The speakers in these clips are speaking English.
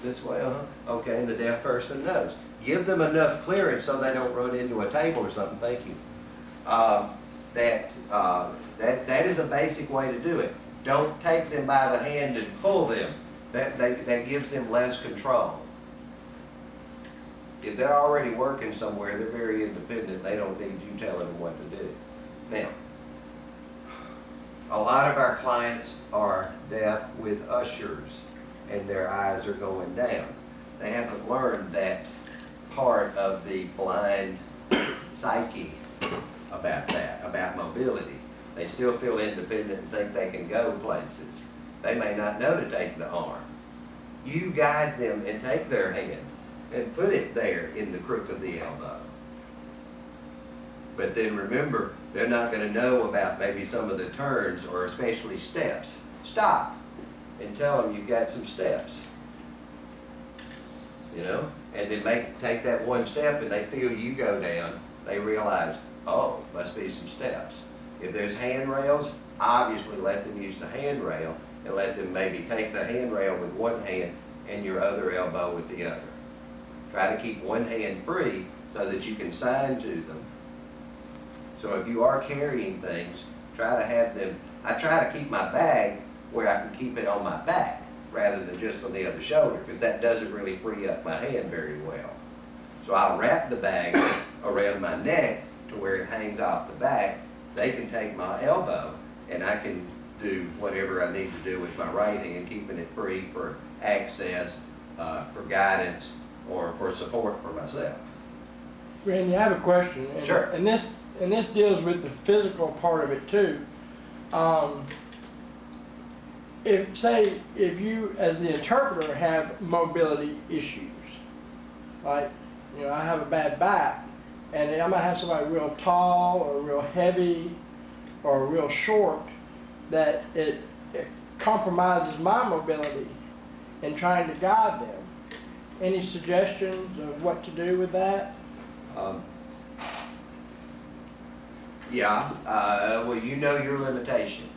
This way, okay, and the deaf person knows. Give them enough clearance so they don't run into a table or something, thank you. That is a basic way to do it. Don't take them by the hand and pull them. That gives them less control. If they're already working somewhere, they're very independent. They don't need you telling them what to do. Now, a lot of our clients are deaf with ushers, and their eyes are going down. They haven't learned that part of the blind psyche about that, about mobility. They still feel independent and think they can go places. They may not know to take the arm. You guide them and take their hand and put it there in the crook of the elbow. But then remember, they're not going to know about maybe some of the turns or especially steps. Stop and tell them you've got some steps. You know? And then take that one step and they feel you go down. They realize, oh, must be some steps. If there's handrails, obviously let them use the handrail and let them maybe take the handrail with one hand and your other elbow with the other. Try to keep one hand free so that you can sign to them. So if you are carrying things, try to have them, I try to keep my bag where I can keep it on my back rather than just on the other shoulder, because that doesn't really free up my hand very well. So I'll wrap the bag around my neck to where it hangs off the back. They can take my elbow and I can do whatever I need to do with my right hand, keeping it free for access, for guidance, or for support for myself. Randy, I have a question. And, Sure. And this deals with the physical part of it too. If you, as the interpreter, have mobility issues, like, you know, I have a bad back, and I might have somebody real tall or real heavy or real short, that it compromises my mobility in trying to guide them. Any suggestions of what to do with that? Well, you know your limitations.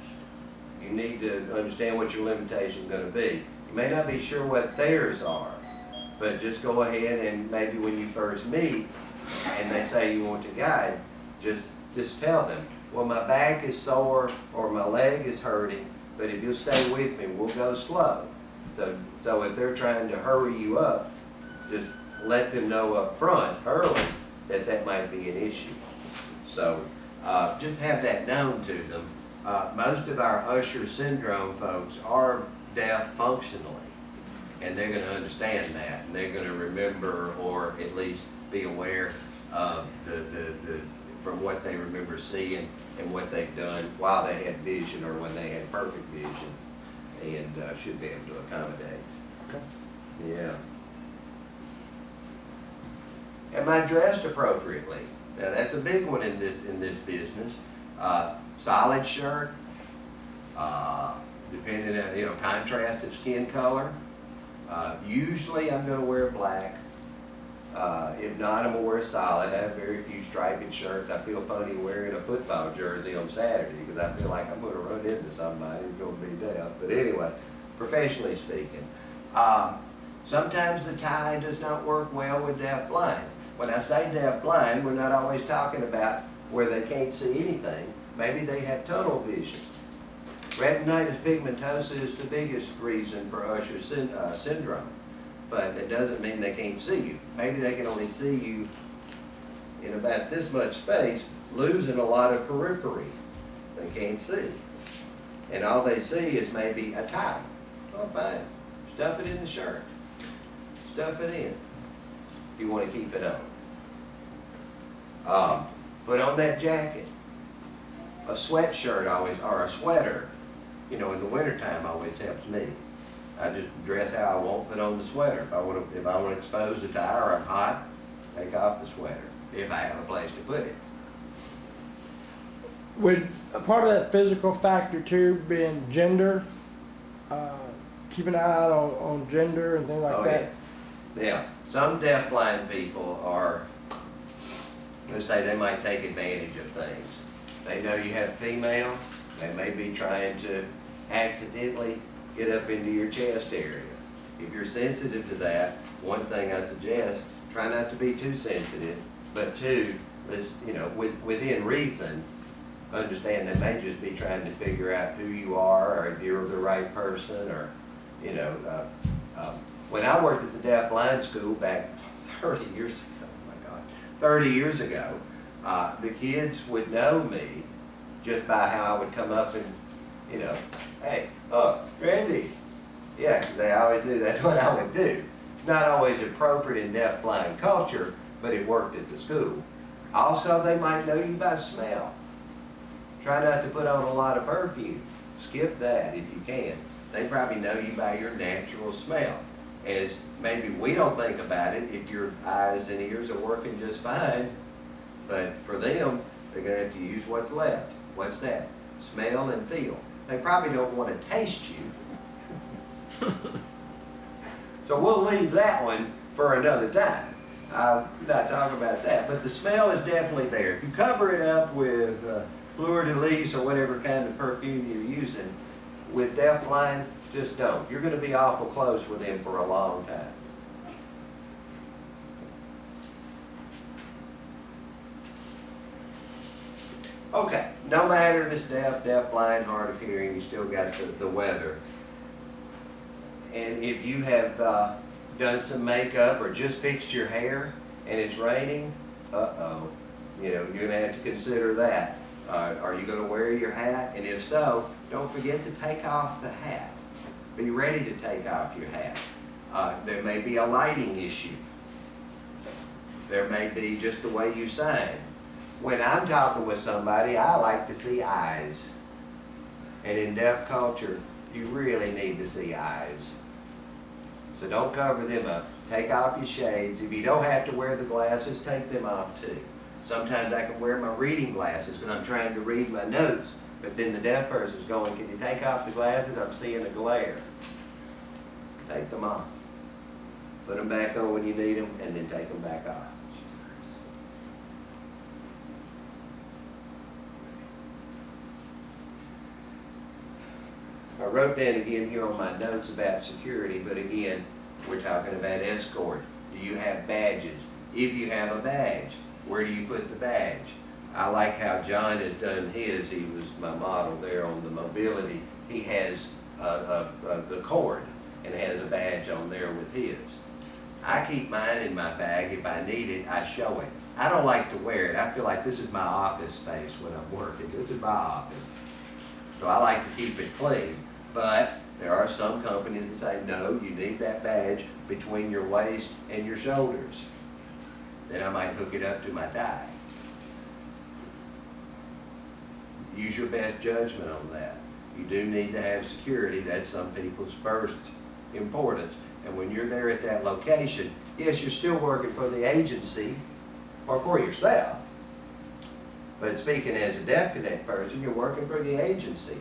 You need to understand what your limitations are going to be. You may not be sure what theirs are, but just go ahead and maybe when you first meet and they say you want to guide, just tell them, well, my back is sore or my leg is hurting, but if you'll stay with me, we'll go slow. So if they're trying to hurry you up, just let them know up front early that might be an issue. So just have that known to them. Most of our Usher syndrome folks are deaf functionally, and they're going to understand that, and they're going to remember or at least be aware of from what they remember seeing and what they've done while they had vision or when they had perfect vision, and should be able to accommodate. Okay. Yeah. Am I dressed appropriately? Now that's a big one in this business. Solid shirt, depending on contrast of skin color. Usually I'm going to wear black. If not, I'm going to wear solid. I have very few striped shirts. I feel funny wearing a football jersey on Saturday because I feel like I'm going to run into somebody who's going to be deaf. But anyway, professionally speaking, sometimes the tie does not work well with deaf blind. When I say deaf blind, we're not always talking about where they can't see anything. Maybe they have tunnel vision. Retinitis pigmentosa is the biggest reason for Usher syndrome, but it doesn't mean they can't see you. Maybe they can only see you in about this much space, losing a lot of periphery. They can't see. And all they see is maybe a tie. Oh, fine. Stuff it in the shirt. Stuff it in. If you want to keep it on. Put on that jacket. A sweatshirt always, or a sweater, in the wintertime always helps me. I just dress how I want, put on the sweater. If I want to expose the tie or I'm hot, take off the sweater, if I have a place to put it. Would a part of that physical factor too being gender, keep an eye out on gender and things like that? Yeah. Some deafblind people are, let's say they might take advantage of things. They know you have female, they may be trying to accidentally get up into your chest area. If you're sensitive to that, one thing I suggest, try not to be too sensitive, but two, let's, within reason, understand they may just be trying to figure out who you are, or if you're the right person, or, when I worked at the deaf blind school back 30 years ago, oh my God, 30 years ago, the kids would know me just by how I would come up and, hey, Randy. Yeah, 'cause they always knew that's what I would do. It's not always appropriate in deaf blind culture, but it worked at the school. Also, they might know you by smell. Try not to put on a lot of perfume. Skip that if you can. They probably know you by your natural smell. As maybe we don't think about it if your eyes and ears are working just fine, but for them, they're going to have to use what's left. What's that? Smell and feel. They probably don't want to taste you. So we'll leave that one for another time. I'm not talking about that, but the smell is definitely there. If you cover it up with Fleur de Lis or whatever kind of perfume you're using, with deaf blind, just don't. You're going to be awful close with them for a long time. Okay, no matter if it's deaf, blind, hard of hearing, you still got the weather. And if you have done some makeup or just fixed your hair and it's raining, you're going to have to consider that. Are you going to wear your hat? And if so, don't forget to take off the hat. Be ready to take off your hat. There may be a lighting issue. There may be just the way you sign. When I'm talking with somebody, I like to see eyes. And in deaf culture, you really need to see eyes. So don't cover them up. Take off your shades. If you don't have to wear the glasses, take them off too. Sometimes I can wear my reading glasses because I'm trying to read my notes. But then the deaf person's going, can you take off the glasses? I'm seeing a glare. Take them off. Put them back on when you need them, and then take them back off. I wrote down again here on my notes about security, but again, we're talking about escort. Do you have badges? If you have a badge, where do you put the badge? I like how John has done his. He was my model there on the mobility. He has the cord and has a badge on there with his. I keep mine in my bag. If I need it, I show it. I don't like to wear it. I feel like this is my office space when I'm working. This is my office. So I like to keep it clean. But there are some companies that say, no, you need that badge between your waist and your shoulders. Then I might hook it up to my tie. Use your best judgment on that. You do need to have security. That's some people's first importance. And when you're there at that location, yes, you're still working for the agency or for yourself. But speaking as a Deaf Connect person, you're working for the agency.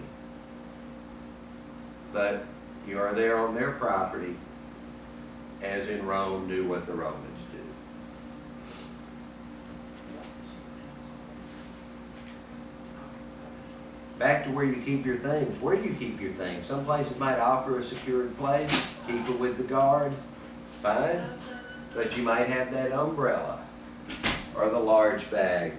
But you are there on their property, as in Rome, do what the Romans do. Back to where you keep your things. Where do you keep your things? Some places might offer a secured place. Keep it with the guard. Fine. But you might have that umbrella or the large bag.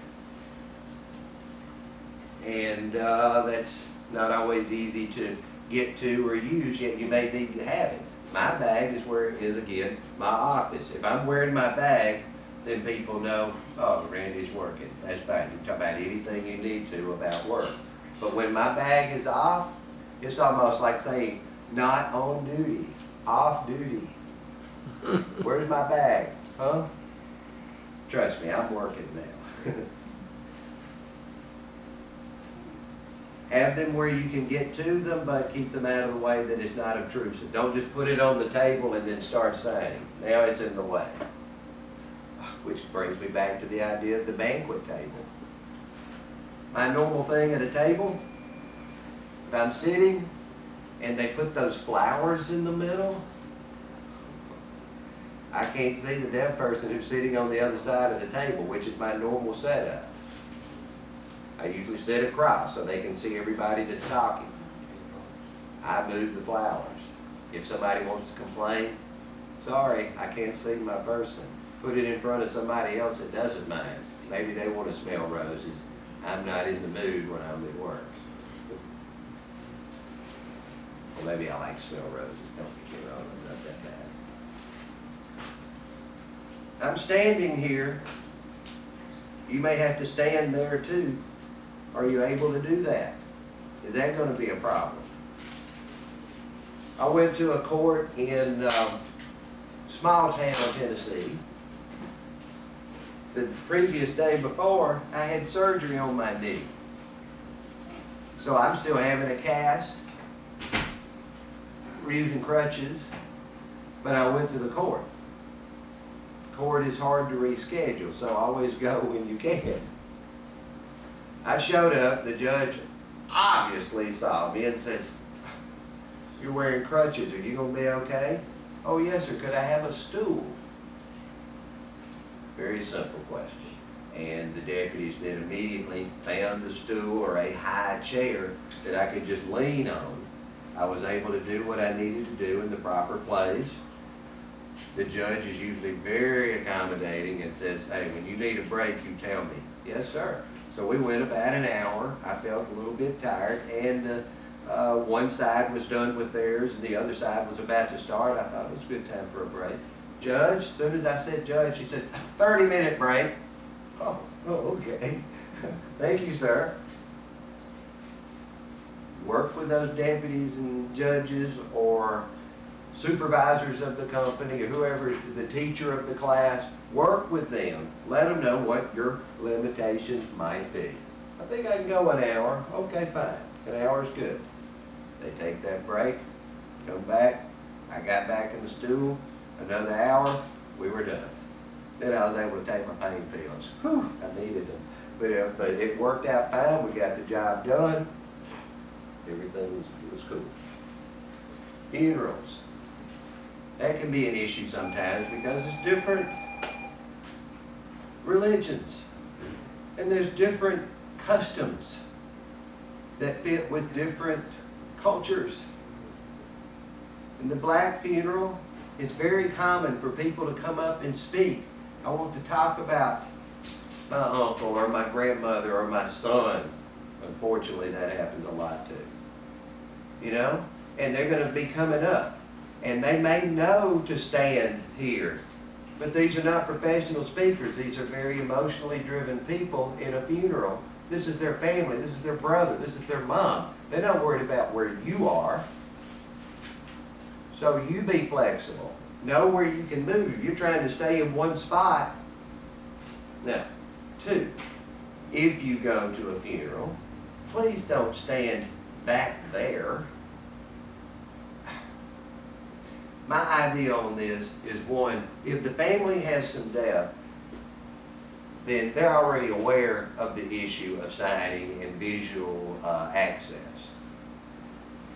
And that's not always easy to get to or use, yet you may need to have it. My bag is where it is, again, my office. If I'm wearing my bag, then people know, oh, Randy's working. That's fine. You can talk about anything you need to about work. But when my bag is off, it's almost like saying, not on duty, off duty. Where's my bag? Huh? Trust me, I'm working now. Have them where you can get to them, but keep them out of the way that is not obtrusive. Don't just put it on the table and then start signing. Now it's in the way. Which brings me back to the idea of the banquet table. My normal thing at a table, if I'm sitting and they put those flowers in the middle, I can't see the deaf person who's sitting on the other side of the table, which is my normal setup. I usually sit across so they can see everybody that's talking. I move the flowers. If somebody wants to complain, sorry, I can't see my person. Put it in front of somebody else that doesn't mind. Maybe they want to smell roses. I'm not in the mood when I'm at work. Well, maybe I like to smell roses. Don't get me wrong, I'm not that bad. I'm standing here. You may have to stand there too. Are you able to do that? Is that going to be a problem? I went to a court in small town, Tennessee. The previous day before, I had surgery on my knee. So I'm still having a cast. We're using crutches, but I went to the court. Court is hard to reschedule, so always go when you can. I showed up, the judge obviously saw me and says, "You're wearing crutches, are you going to be okay?" "Oh yes sir, could I have a stool?" Very simple question. And the deputies then immediately found a stool or a high chair that I could just lean on. I was able to do what I needed to do in the proper place. The judge is usually very accommodating and says, "Hey, when you need a break, you tell me." "Yes, sir." So we went about an hour. I felt a little bit tired, and one side was done with theirs, and the other side was about to start. I thought it was a good time for a break. "Judge," as soon as I said judge, she said, 30-minute break. Oh, okay. Thank you, sir. Work with those deputies and judges or supervisors of the company or whoever, the teacher of the class. Work with them. Let them know what your limitations might be. "I think I can go an hour." "Okay, fine. An hour is good." They take that break, come back. I got back in the stool. Another hour, we were done. Then I was able to take my pain pills. Whew, I needed them. But it worked out fine. We got the job done. Everything was cool. Funerals. That can be an issue sometimes because it's different religions. And there's different customs that fit with different cultures. In the black funeral, it's very common for people to come up and speak. "I want to talk about my uncle or my grandmother or my son." Unfortunately, that happens a lot too. You know? And they're going to be coming up. And they may know to stand here. But these are not professional speakers. These are very emotionally driven people in a funeral. This is their family. This is their brother. This is their mom. They're not worried about where you are. So you be flexible. Know where you can move. If you're trying to stay in one spot. Now, 2, if you go to a funeral, please don't stand back there. My idea on this is, 1, if the family has some debt, then they're already aware of the issue of signing and visual access.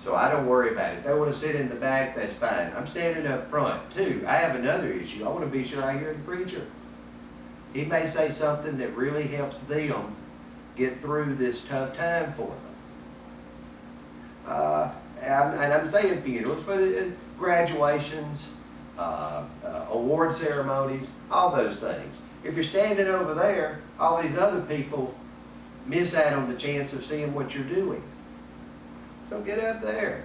So I don't worry about it. If they want to sit in the back, that's fine. I'm standing up front. 2, I have another issue. I want to be sure I hear the preacher. He may say something that really helps them get through this tough time for them. And I'm saying funerals, but graduations, award ceremonies, all those things. If you're standing over there, all these other people miss out on the chance of seeing what you're doing. So get up there.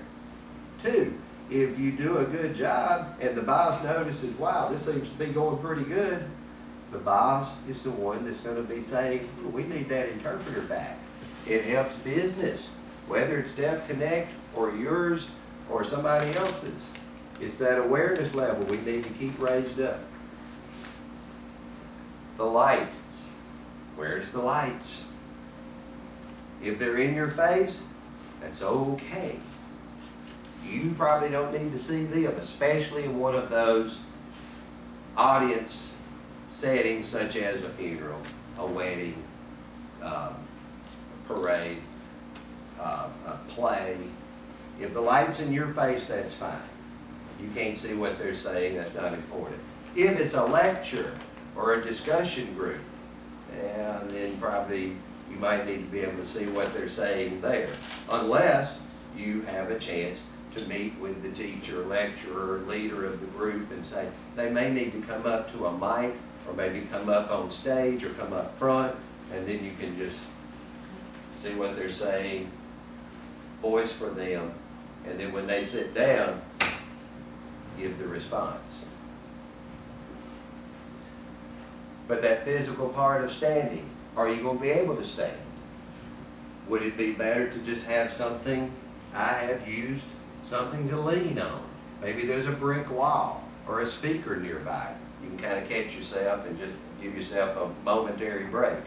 2, if you do a good job and the boss notices, "Wow, this seems to be going pretty good," the boss is the one that's going to be saying, "We need that interpreter back." It helps business, whether it's Deaf Connect or yours or somebody else's. It's that awareness level we need to keep raised up. The light. Where's the lights? If they're in your face, that's okay. You probably don't need to see them, especially in one of those audience settings such as a funeral, a wedding, a parade, a play. If the light's in your face, that's fine. You can't see what they're saying, that's not important. If it's a lecture or a discussion group, and then probably you might need to be able to see what they're saying there, unless you have a chance to meet with the teacher, lecturer, leader of the group and say, they may need to come up to a mic or maybe come up on stage or come up front, and then you can just see what they're saying, voice for them, and then when they sit down, give the response. But that physical part of standing, are you going to be able to stand? Would it be better to just have something, I have used something to lean on. Maybe there's a brick wall or a speaker nearby. You can kind of catch yourself and just give yourself a momentary break.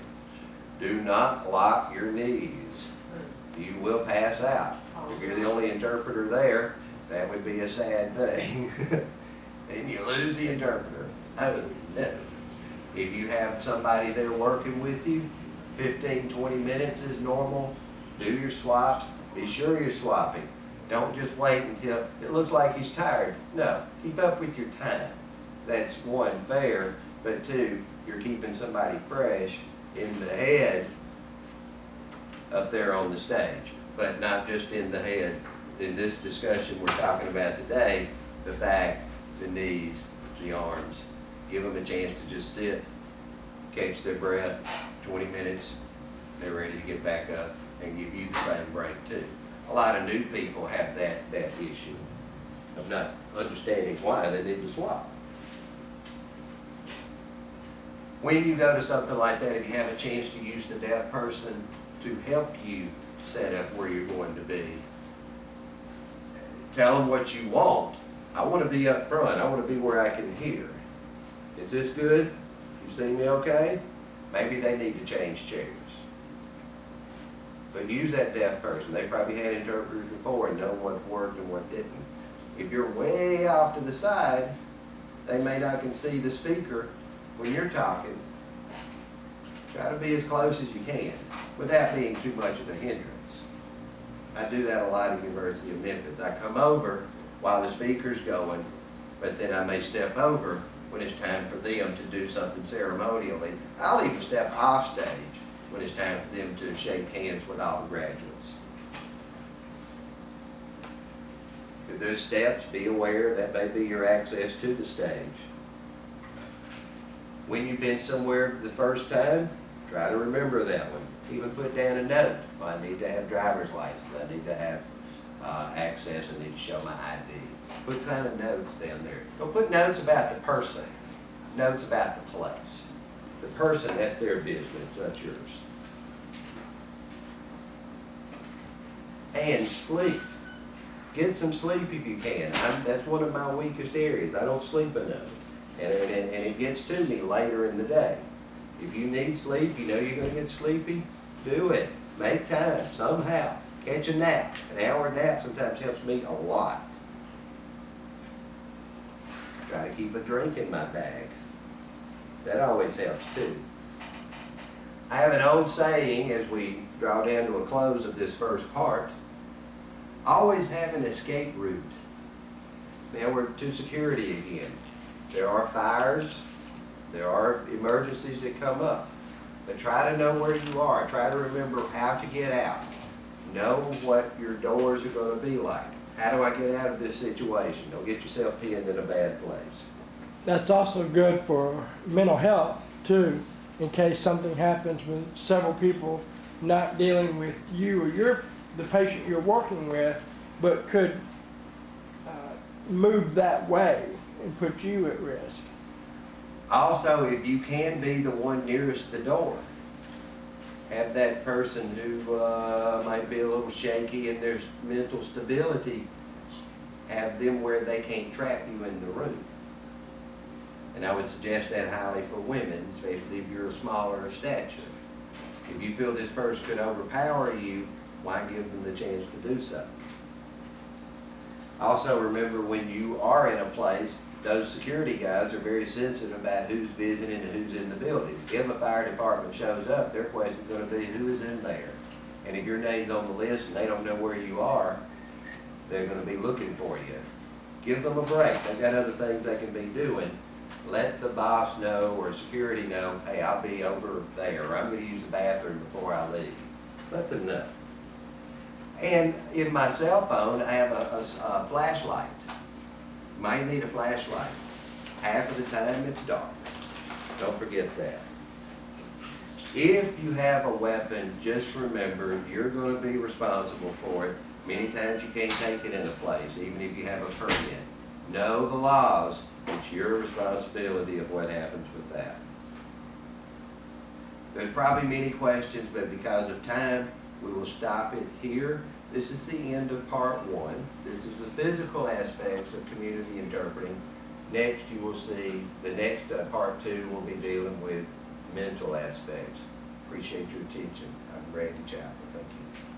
Do not lock your knees. You will pass out. If you're the only interpreter there, that would be a sad thing. Then you lose the interpreter. Oh, no. If you have somebody there working with you, 15, 20 minutes is normal. Do your swaps. Be sure you're swapping. Don't just wait until it looks like he's tired. No, keep up with your time. That's one, fair, but two, you're keeping somebody fresh in the head up there on the stage, but not just in the head. In this discussion we're talking about today, the back, the knees, the arms. Give them a chance to just sit, catch their breath, 20 minutes, they're ready to get back up and give you the same break too. A lot of new people have that issue of not understanding why they need to swap. When you go to something like that, if you have a chance to use the deaf person to help you set up where you're going to be, tell them what you want. I want to be up front. I want to be where I can hear. Is this good? You see me okay? Maybe they need to change chairs. But use that deaf person. They probably had interpreters before and know what worked and what didn't. If you're way off to the side, they may not can see the speaker when you're talking. Try to be as close as you can without being too much of a hindrance. I do that a lot at the University of Memphis. I come over while the speaker's going, but then I may step over when it's time for them to do something ceremonially. I'll even step off stage when it's time for them to shake hands with all the graduates. If there's steps, be aware that may be your access to the stage. When you've been somewhere the first time, try to remember that one. Even put down a note. Well, I need to have driver's license. I need to have access. I need to show my ID. Put kind of notes down there. Don't put notes about the person. Notes about the place. The person, that's their business, not yours. And sleep. Get some sleep if you can. That's one of my weakest areas. I don't sleep enough. And it gets to me later in the day. If you need sleep, you know you're going to get sleepy, do it. Make time, somehow. Catch a nap. An hour nap sometimes helps me a lot. Try to keep a drink in my bag. That always helps too. I have an old saying as we draw down to a close of this first part. Always have an escape route. Now we're to security again. There are fires. There are emergencies that come up. But try to know where you are. Try to remember how to get out. Know what your doors are going to be like. How do I get out of this situation? Don't get yourself pinned in a bad place. That's also good for mental health too, in case something happens with several people not dealing with you or the patient you're working with, but could move that way and put you at risk. Also, if you can be the one nearest the door, have that person who might be a little shaky and there's mental stability, have them where they can't trap you in the room. And I would suggest that highly for women, especially if you're smaller of stature. If you feel this person could overpower you, why give them the chance to do so? Also remember, when you are in a place, those security guys are very sensitive about who's visiting and who's in the building. If a fire department shows up, their question is going to be who is in there. And if your name's on the list and they don't know where you are, they're going to be looking for you. Give them a break. They've got other things they can be doing. Let the boss know or security know, hey, I'll be over there, or I'm going to use the bathroom before I leave. Let them know. And in my cell phone, I have a flashlight. Might need a flashlight. Half of the time it's dark. Don't forget that. If you have a weapon, just remember you're going to be responsible for it. Many times you can't take it in a place, even if you have a permit. Know the laws. It's your responsibility of what happens with that. There's probably many questions, but because of time, we will stop it here. This is the end of part one. This is the physical aspects of community interpreting. Next, you will see, the next part two will be dealing with mental aspects. Appreciate your attention. I'm Randy Chappell. Thank you.